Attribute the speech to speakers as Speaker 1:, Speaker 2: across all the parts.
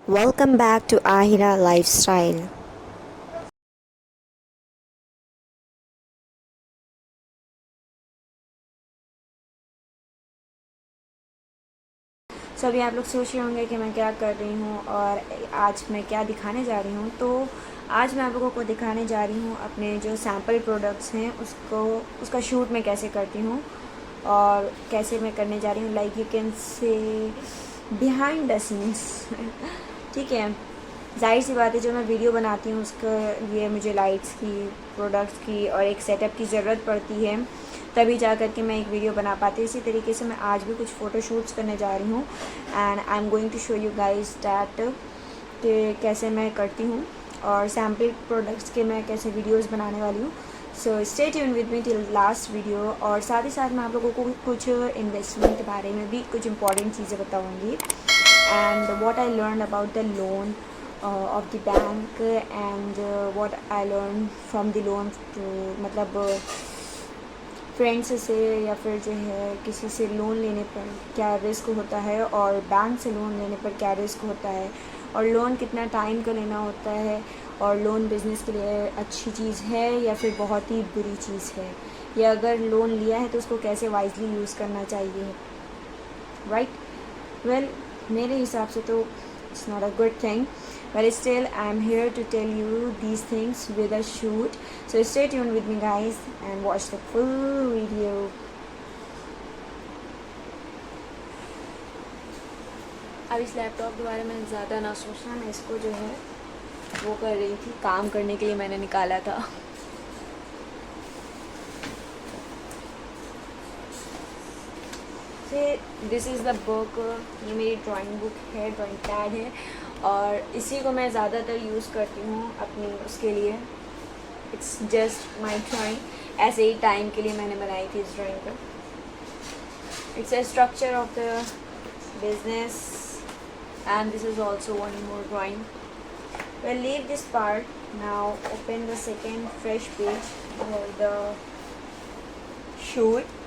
Speaker 1: Welcome back to Ahira Lifestyle. सो अभी आप लोग सोच रहे होंगे कि मैं क्या कर रही हूँ और आज मैं क्या दिखाने जा रही हूँ। तो आज मैं आप लोगों को दिखाने जा रही हूँ अपने जो सैम्पल प्रोडक्ट्स हैं उसका शूट मैं कैसे करती हूँ और कैसे मैं करने जा रही हूँ, like you can say behind the scenes. ठीक है, ज़ाहिर सी बात है, जो मैं वीडियो बनाती हूँ उसके लिए मुझे लाइट्स की, प्रोडक्ट्स की और एक सेटअप की ज़रूरत पड़ती है, तभी जा कर के मैं एक वीडियो बना पाती हूँ। इसी तरीके से मैं आज भी कुछ फ़ोटो शूट्स करने जा रही हूँ and I am going to show you guys that कि कैसे मैं करती हूँ और सैम्पल प्रोडक्ट्स के मैं कैसे वीडियोस बनाने वाली हूँ। So stay tune with me till last video. और साथ ही साथ मैं आप लोगों को कुछ इन्वेस्टमेंट के बारे में भी कुछ इंपॉर्टेंट चीज़ें बताऊँगी and what I learn about the loan of the bank and what I learned from the loan to मतलब फ्रेंड्स से या फिर जो है किसी से लोन लेने पर क्या रिस्क होता है और बैंक से लोन लेने पर क्या रिस्क होता है और लोन कितना टाइम का लेना होता है और लोन बिज़नेस के लिए अच्छी चीज़ है या फिर बहुत ही बुरी चीज़ है, या अगर लोन लिया है तो उसको कैसे वाइजली यूज़ करना चाहिए, राइट। वेल, मेरे हिसाब से तो it's not a good thing, but still I'm here to tell you these things with a shoot. So stay tuned with me guys and watch the full video. अब इस laptop के बारे में ज़्यादा ना सोचना, मैं इसको जो है वो कर रही थी, काम करने के लिए मैंने निकाला था। दिस इज़ द बुक, ये मेरी ड्राइंग बुक है, ड्राइंग पैड है और इसी को मैं ज़्यादातर यूज़ करती हूँ अपनी उसके लिए। इट्स जस्ट माई ड्राइंग, ऐसे ही टाइम के लिए मैंने बनाई थी इस ड्राइंग को। It's a structure of the business and this is also one more drawing. Well, leave this part, now open the second fresh page for the shoot.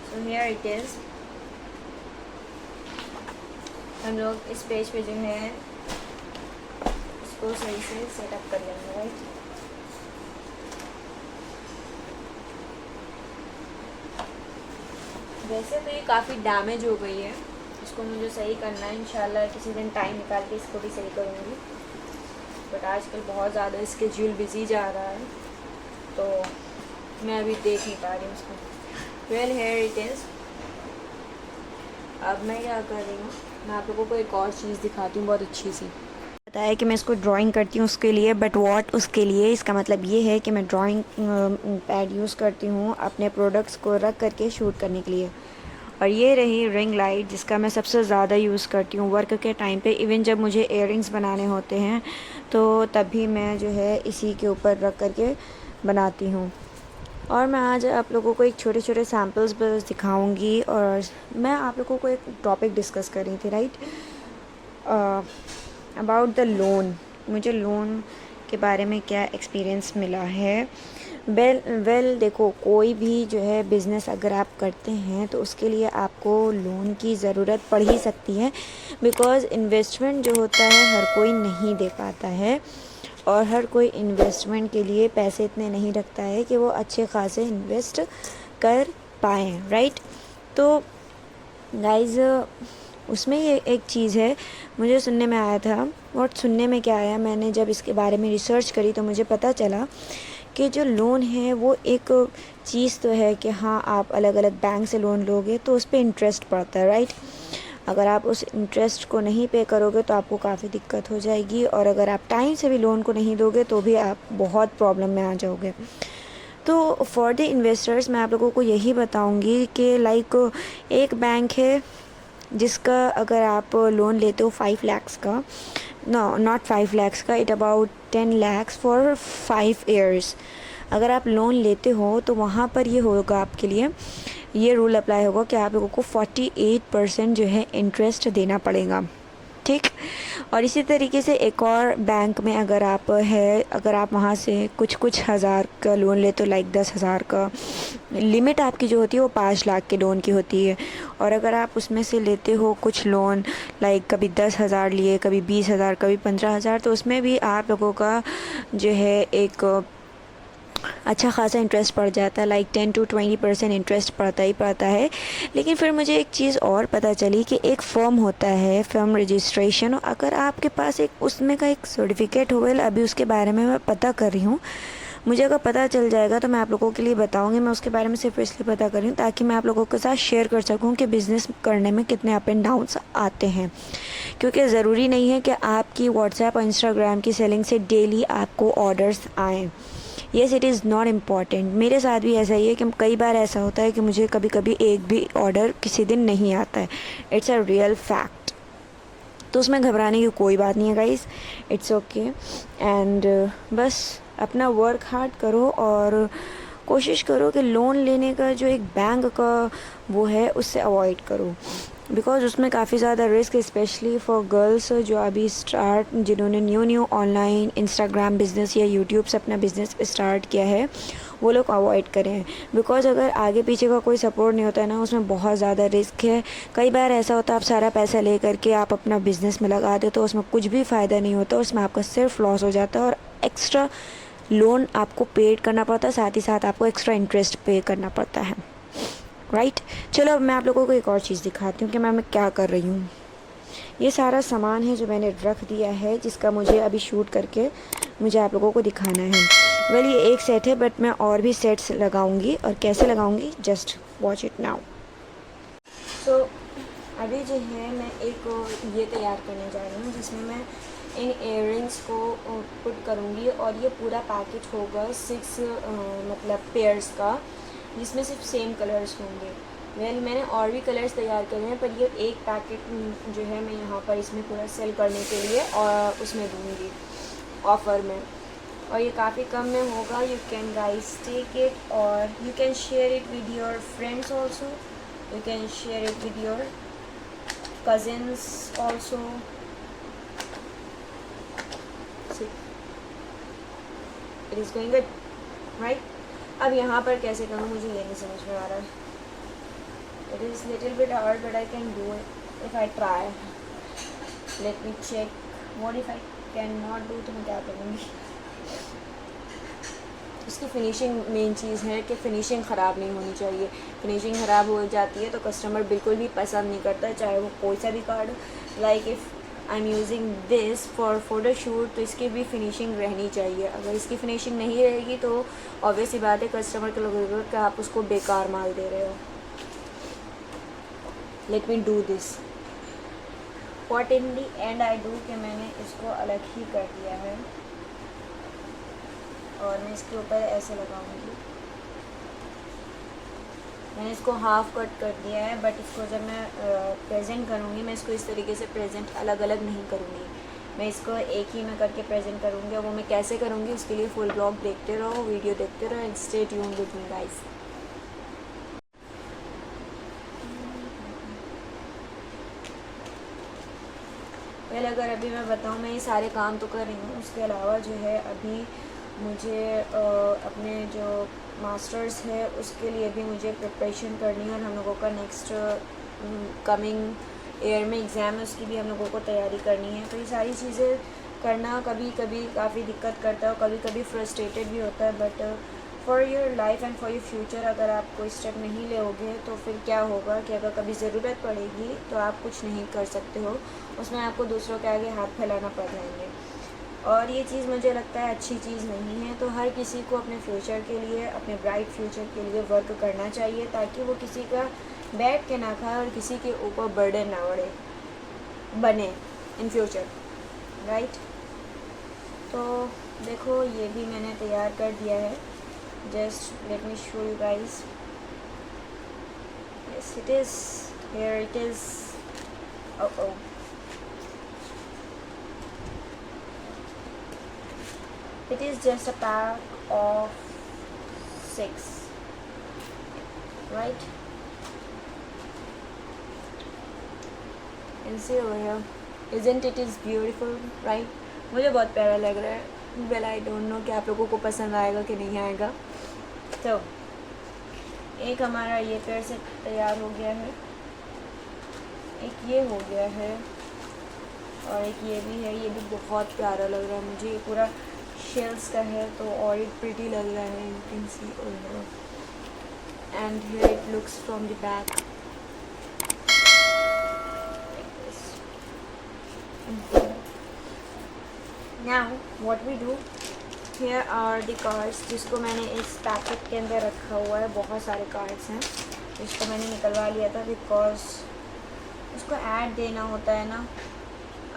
Speaker 1: So here it is। हम लोग इस page पे जो है इसको सही से setup कर लेंगे, राइट। वैसे तो ये काफ़ी डैमेज हो गई है, इसको मुझे सही करना है, इंशाल्लाह किसी दिन टाइम निकाल के इसको भी सही करूँगी, बट आजकल बहुत ज़्यादा स्केड्यूल बिजी जा रहा है तो मैं अभी देख नहीं पा रही हूँ इसको। Well, here it is. अब मैं क्या कर रही हूँ, मैं आप लोगों को एक और चीज़ दिखाती हूँ बहुत अच्छी सी। पता है कि मैं इसको ड्राइंग करती हूँ उसके लिए, बट वॉट उसके लिए, इसका मतलब ये है कि मैं ड्राइंग पैड यूज़ करती हूँ अपने प्रोडक्ट्स को रख करके शूट करने के लिए। और ये रही रिंग लाइट, जिसका मैं सबसे ज़्यादा यूज़ करती हूँ वर्क के टाइम पे। इवन जब मुझे इयररिंग्स बनाने होते हैं तो तभी मैं जो है इसी के ऊपर रख करके बनाती हूँ। और मैं आज आप लोगों को एक छोटे छोटे सैम्पल्स बस दिखाऊंगी और मैं आप लोगों को एक टॉपिक डिस्कस कर रही थी, राइट, अबाउट द लोन। मुझे लोन के बारे में क्या एक्सपीरियंस मिला है। वेल देखो, कोई भी जो है बिज़नेस अगर आप करते हैं तो उसके लिए आपको लोन की ज़रूरत पड़ ही सकती है, बिकॉज़ इन्वेस्टमेंट जो होता है हर कोई नहीं दे पाता है और हर कोई इन्वेस्टमेंट के लिए पैसे इतने नहीं रखता है कि वो अच्छे खासे इन्वेस्ट कर पाएँ, राइट। तो गाइज़, उसमें ये एक चीज़ है, मुझे सुनने में आया था, और सुनने में क्या आया, मैंने जब इसके बारे में रिसर्च करी तो मुझे पता चला कि जो लोन है वो एक चीज़ तो है कि हाँ, आप अलग अलग बैंक से लोन लोगे तो उस पर इंटरेस्ट पड़ता है, राइट। अगर आप उस इंटरेस्ट को नहीं पे करोगे तो आपको काफ़ी दिक्कत हो जाएगी, और अगर आप टाइम से भी लोन को नहीं दोगे तो भी आप बहुत प्रॉब्लम में आ जाओगे। तो फॉर द इन्वेस्टर्स मैं आप लोगों को यही बताऊंगी कि लाइक एक बैंक है जिसका अगर आप लोन लेते हो 5 lakhs का, नो नॉट 5 lakhs का, it about 10 lakhs for 5 years। अगर आप लोन लेते हो तो वहाँ पर ये होगा, आपके लिए ये रूल अप्लाई होगा कि आप लोगों को 48% जो है इंटरेस्ट देना पड़ेगा। ठीक। और इसी तरीके से एक और बैंक में अगर आप वहाँ से कुछ हज़ार का लोन ले तो लाइक 10,000 का लिमिट आपकी जो होती है वो 5 लाख के लोन की होती है। और अगर आप उसमें से लेते हो कुछ लोन लाइक कभी 10,000 लिए, कभी 20,000, कभी 15,000, तो उसमें भी आप लोगों का जो है एक अच्छा खासा इंटरेस्ट पड़ जाता है, लाइक 10 to 20% इंटरेस्ट पड़ता ही पड़ता है। लेकिन फिर मुझे एक चीज़ और पता चली कि एक फ़र्म होता है, फ़र्म रजिस्ट्रेशन, अगर आपके पास एक उसमें का एक सर्टिफिकेट हो, वेल अभी उसके बारे में मैं पता कर रही हूँ। मुझे अगर पता चल जाएगा तो मैं आप लोगों के लिए बताऊंगी। मैं उसके बारे में सिर्फ इसलिए पता कर रही हूँ ताकि मैं आप लोगों के साथ शेयर कर सकूँ कि बिज़नेस करने में कितने अप एंड डाउन्स आते हैं। क्योंकि ज़रूरी नहीं है कि आपकी व्हाट्सएप और इंस्टाग्राम की सेलिंग से डेली आपको ऑर्डर्स आएँ। Yes, it is not important. मेरे साथ भी ऐसा ही है कि कई बार ऐसा होता है कि मुझे कभी कभी एक भी ऑर्डर किसी दिन नहीं आता है। It's a real fact. तो उसमें घबराने की कोई बात नहीं है गाइस, इट्स ओके। एंड बस अपना वर्क हार्ड करो और कोशिश करो कि लोन लेने का जो एक बैंक का वो है उससे अवॉइड करो, बिकॉज उसमें काफ़ी ज़्यादा रिस्क, स्पेशली फॉर गर्ल्स जो अभी जिन्होंने न्यू ऑनलाइन इंस्टाग्राम बिज़नेस या यूट्यूब से अपना बिज़नेस स्टार्ट किया है, वो लोग अवॉइड करें। बिकॉज अगर आगे पीछे का कोई सपोर्ट नहीं होता है ना, उसमें बहुत ज़्यादा रिस्क है। कई बार ऐसा होता है आप सारा पैसा ले करके आप अपना बिज़नेस में लगा दे तो उसमें कुछ भी फ़ायदा नहीं होता, उसमें आपका सिर्फ लॉस हो जाता है और एक्स्ट्रा लोन आपको पेड करना पड़ता है, साथ ही साथ आपको एक्स्ट्रा इंटरेस्ट पे करना पड़ता है, राइट। चलो अब मैं आप लोगों को एक और चीज़ दिखाती हूँ कि मैं क्या कर रही हूँ। ये सारा सामान है जो मैंने रख दिया है, जिसका मुझे अभी शूट करके मुझे आप लोगों को दिखाना है। वेल ये एक सेट है, बट मैं और भी सेट्स लगाऊंगी, और कैसे लगाऊंगी जस्ट वॉच इट नाउ। सो अभी जो है मैं एक ये तैयार करने जा रही हूँ जिसमें मैं इन इयररिंग्स को पुट करूँगी, और ये पूरा पैकेट होगा 6 मतलब पेयर्स का, जिसमें सिर्फ सेम कलर्स होंगे। वेल मैंने और भी कलर्स तैयार करे हैं, पर ये एक पैकेट जो है मैं यहाँ पर इसमें पूरा सेल करने के लिए और उसमें दूँगी ऑफ़र में, और ये काफ़ी कम में होगा। You can guys take it और you can share it with your friends also, you can share it with your cousins also. See, it is going good, right? अब यहाँ पर कैसे करूँ मुझे ये नहीं समझ में आ रहा है। It is little bit hard but I can do it if I try. Let me check. What if I cannot do, तो मैं क्या करूँगी? इसकी फ़िनिशिंग मेन चीज़ है कि फ़िनिशिंग ख़राब नहीं होनी चाहिए। फ़िनिशिंग ख़राब हो जाती है तो कस्टमर बिल्कुल भी पसंद नहीं करता, चाहे वो कोई सा भी card. Like if I am using this for photoshoot, तो इसकी भी फ़िनिशिंग रहनी चाहिए। अगर इसकी फ़िनिशिंग नहीं रहेगी तो ऑब्वियस सी बात है कस्टमर को लगेगा कि आप उसको बेकार माल दे रहे हो। Let me do this what in the and I do, कि मैंने इसको अलग ही कर दिया है और मैं इसके ऊपर ऐसे लगाऊंगी। मैंने इसको हाफ़ कट कर दिया है, बट इसको जब मैं प्रेजेंट करूँगी मैं इसको इस तरीके से प्रेजेंट अलग अलग नहीं करूँगी, मैं इसको एक ही में करके प्रेजेंट करूँगी। और वो मैं कैसे करूँगी उसके लिए फुल ब्लॉग देखते रहो, वीडियो देखते रहो and stay tuned with me guys. पहले अगर अभी मैं बताऊँ, मैं ये सारे काम तो कर रही हूँ, उसके अलावा जो है अभी मुझे अपने जो मास्टर्स है उसके लिए भी मुझे प्रिपरेशन करनी है, और हम लोगों का नेक्स्ट कमिंग ईयर में एग्ज़ाम है, उसकी भी हम लोगों को तैयारी करनी है। तो ये सारी चीज़ें करना कभी कभी काफ़ी दिक्कत करता है और कभी कभी फ्रस्ट्रेटेड भी होता है, but for your life and for your future अगर आप कोई स्टेप नहीं लोगे तो फिर क्या होगा कि अगर कभी ज़रूरत पड़ेगी तो आप कुछ नहीं कर सकते हो, उसमें आपको दूसरों के आगे हाथ फैलाना पड़ जाएंगे। और ये चीज़ मुझे लगता है अच्छी चीज़ नहीं है। तो हर किसी को अपने फ्यूचर के लिए, अपने ब्राइट फ्यूचर के लिए वर्क करना चाहिए, ताकि वो किसी का बैठ के ना खाए और किसी के ऊपर बर्डन ना बने इन फ्यूचर, राइट। तो देखो ये भी मैंने तैयार कर दिया है, just let me show you guys. Yes it is, here it is. Oh it is just a pack of 6, right? You can see over here isn't it is beautiful right? मुझे बहुत प्यारा लग रहा है। वेल आई डोंट नो कि आप लोगों को पसंद आएगा कि नहीं आएगा। तो एक हमारा ये पेयर से तैयार हो गया है, एक ये हो गया है और एक ये भी है। ये भी बहुत प्यारा लग रहा है मुझे। ये पूरा शेल्स का है तो और एक प्रिटी लग रहा है। You can see and here it looks from the back. Now what we do, here are the cards जिसको मैंने इस पैकेट के अंदर रखा हुआ है। बहुत सारे कार्ड्स हैं जिसको मैंने निकलवा लिया था बिकॉज उसको ऐड देना होता है ना।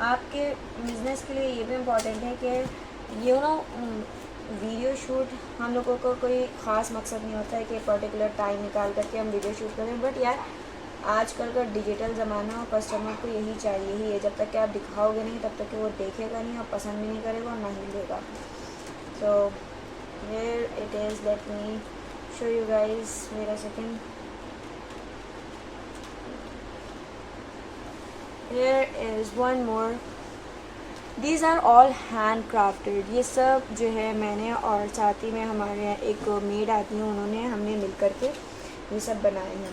Speaker 1: आपके बिज़नेस के लिए ये भी इम्पॉर्टेंट है कि यू नो वीडियो शूट हम लोगों को कोई ख़ास मकसद नहीं होता है कि पर्टिकुलर टाइम निकाल करके हम वीडियो शूट करें, बट यार आजकल का डिजिटल ज़माना और कस्टमर को यही चाहिए ही है। जब तक कि आप दिखाओगे नहीं तब तक कि वो देखेगा नहीं और पसंद भी नहीं करेगा और ना ही लेगा। So here it is, let me show you guys, wait a second. Here is one more. These are all handcrafted. ये सब जो है मैंने और साथ ही में हमारे यहाँ एक मेड आती है, उन्होंने हमने मिल कर के ये सब बनाए हैं,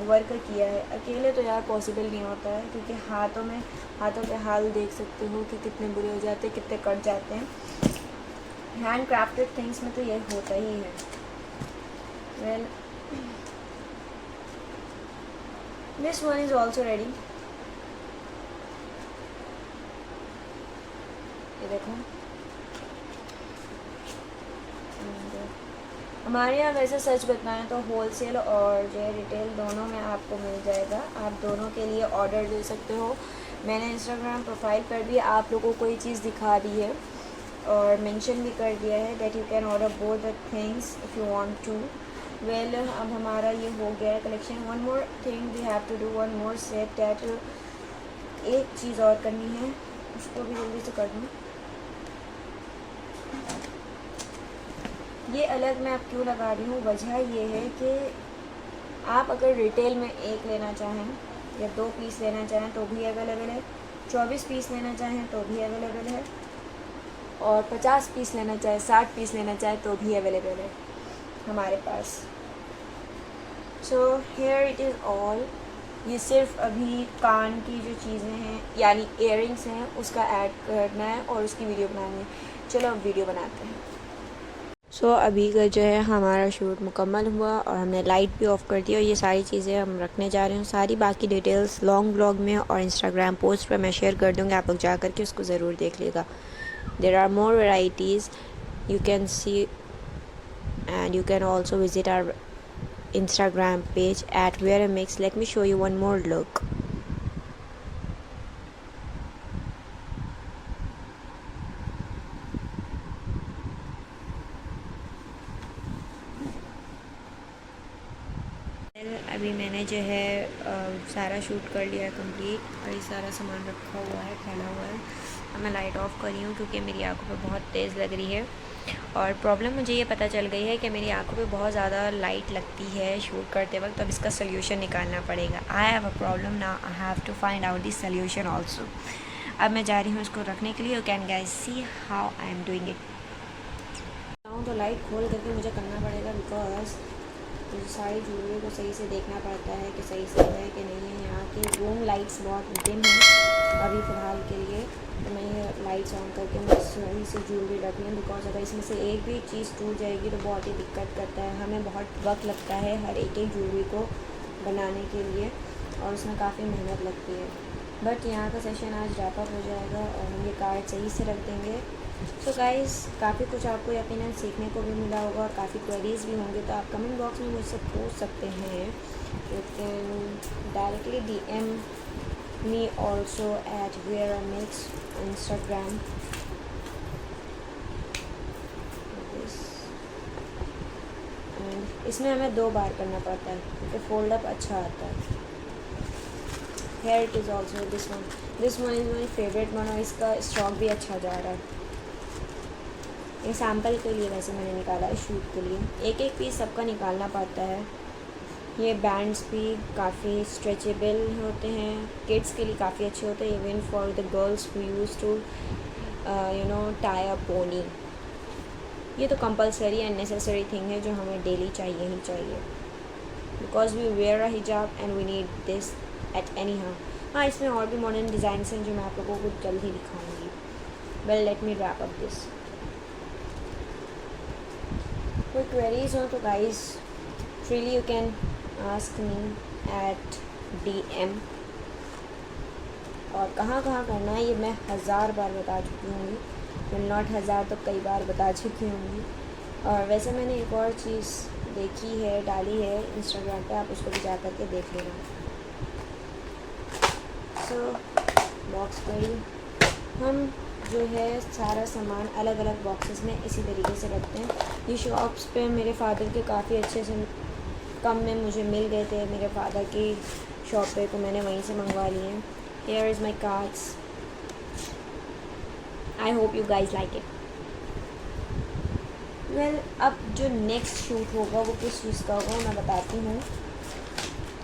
Speaker 1: वर्क किया है। अकेले तो यार पॉसिबल नहीं होता है क्योंकि हाथों के हाल देख सकते हो कि कितने बुरे हो जाते हैं, कितने कट जाते हैं। हैंड क्राफ्टेड थिंग्स में तो ये होता ही है। Well this one is also ready. ये देखो, हमारे यहाँ वैसे सच बताएं तो होलसेल और जो है रिटेल दोनों में आपको मिल जाएगा। आप दोनों के लिए ऑर्डर दे सकते हो। मैंने इंस्टाग्राम प्रोफाइल पर भी आप लोगों को ये चीज़ दिखा दी है और मेंशन भी कर दिया है that you can order both the things if you want to. Well अब हमारा ये हो गया है collection. One more thing we have to do, one more set that. एक चीज़ और करनी है, उसको भी जल्दी से कर दूँ। ये अलग मैं अब क्यों लगा रही हूँ, वजह ये है कि आप अगर रिटेल में एक लेना चाहें या 2 पीस लेना चाहें तो भी अवेलेबल है, 24 पीस लेना चाहें तो भी अवेलेबल है, और 50 पीस लेना चाहें, 60 पीस लेना चाहें तो भी अवेलेबल है हमारे पास। So here it is all. ये सिर्फ अभी कान की जो चीज़ें हैं यानी इयररिंग्स हैं उसका ऐड करना है और उसकी वीडियो बनानी है। चलो अब वीडियो बनाते हैं। सो अभी का जो है हमारा शूट मुकम्मल हुआ और हमने लाइट भी ऑफ़ कर दी और ये सारी चीज़ें हम रखने जा रहे हैं। सारी बाकी डिटेल्स लॉन्ग ब्लॉग में और इंस्टाग्राम पोस्ट पर मैं शेयर कर दूँगी, आप लोग जा कर के उसको ज़रूर देख लीजिएगा। There are more varieties you can see and you can also visit our Instagram page at Wear a Mix. Let me show you one more look. अभी मैंने जो है सारा शूट कर लिया है कंप्लीट और ये सारा सामान रखा हुआ है, फैला हुआ है। अब मैं लाइट ऑफ़ कर रही हूँ क्योंकि मेरी आंखों पे बहुत तेज़ लग रही है और प्रॉब्लम मुझे ये पता चल गई है कि मेरी आंखों पे बहुत ज़्यादा लाइट लगती है शूट करते वक्त। तो अब इसका सल्यूशन निकालना पड़ेगा। I have a problem now, I have to find out this solution also. अब मैं जा रही हूँ इसको रखने के लिए। You can guys see how I am doing it. तो लाइट खोल करके मुझे करना पड़ेगा बिकॉज मुझे सारी ज्वेलरी को सही से देखना पड़ता है कि सही से है कि नहीं है। यहाँ की रूम लाइट्स बहुत डिम हैं अभी फ़िलहाल के लिए, तो मैं ये लाइट्स ऑन करके मैं सही से ज्वेलरी रखनी है बिकॉज अगर इसमें से एक भी चीज़ टूट जाएगी तो बहुत ही दिक्कत करता है। हमें बहुत वक्त लगता है हर एक ज्वेलरी को बनाने के लिए और उसमें काफ़ी मेहनत लगती है। बट यहाँ का सेशन आज रैप अप हो जाएगा और हम ये कार्ड सही से रख देंगे। सो गाइस काफ़ी कुछ आपको यकीनन सीखने को भी मिला होगा और काफ़ी क्वेरीज़ भी होंगे, तो आप कमेंट बॉक्स में मुझसे पूछ सकते हैं। You can directly DM me also at Wear a Mix Instagram. And इसमें हमें 2 बार करना पड़ता है क्योंकि फोल्ड अप अच्छा आता है। Here it is also this one. This one is my favorite one और इसका स्टॉक भी अच्छा जा रहा है। ये सैम्पल के लिए वैसे मैंने निकाला है शूट के लिए। एक एक पीस सबका निकालना पड़ता है ये बैंड्स भी काफ़ी स्ट्रेचेबल होते हैं, किड्स के लिए काफ़ी अच्छे होते हैं, even for the girls who use to tie a pony. ये तो कंपलसरी एंड नेसेसरी थिंग है जो हमें डेली चाहिए ही चाहिए, because we wear a hijab and we need this at anyhow. हाँ, इसमें और भी मॉडर्न डिज़ाइन हैं जो मैं आप लोगों को जल्द ही दिखाऊंगी। Well, let me wrap up this. कोई क्वेरीज हो तो guys freely you can ask me at DM। और कहाँ कहाँ करना है ये मैं 1000 बार बता चुकी हूँ, मैं नॉट 1000 तो कई बार बता चुकी हूँ। और वैसे मैंने एक और चीज़ देखी है, डाली है इंस्टाग्राम पे, आप उसको भी जा कर के देख लेना। सो बॉक्स पर ही हम जो है सारा सामान अलग अलग बॉक्सेस में इसी तरीके से रखते हैं। ये शॉप्स पे मेरे फादर के काफ़ी अच्छे से कम में मुझे मिल गए थे, मेरे फादर की शॉप पे, तो मैंने वहीं से मंगवा लिए हैं। Here is my cards. I hope you guys like it. Well, अब जो नेक्स्ट शूट होगा वो किस चीज़ का होगा मैं बताती हूँ।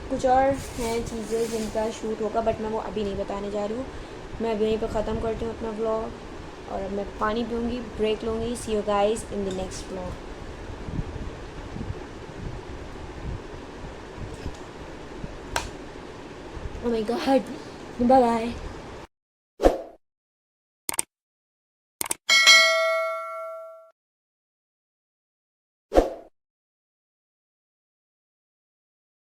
Speaker 1: कुछ और हैं चीज़ें जिनका शूट होगा, बट मैं वो अभी नहीं बताने जा रही हूँ। मैं अभी यहीं पर ख़त्म करती हूँ अपना व्लॉग, और अब मैं पानी पीऊँगी, ब्रेक लूँगी। See you guys in the next vlog. Oh my god, bye bye.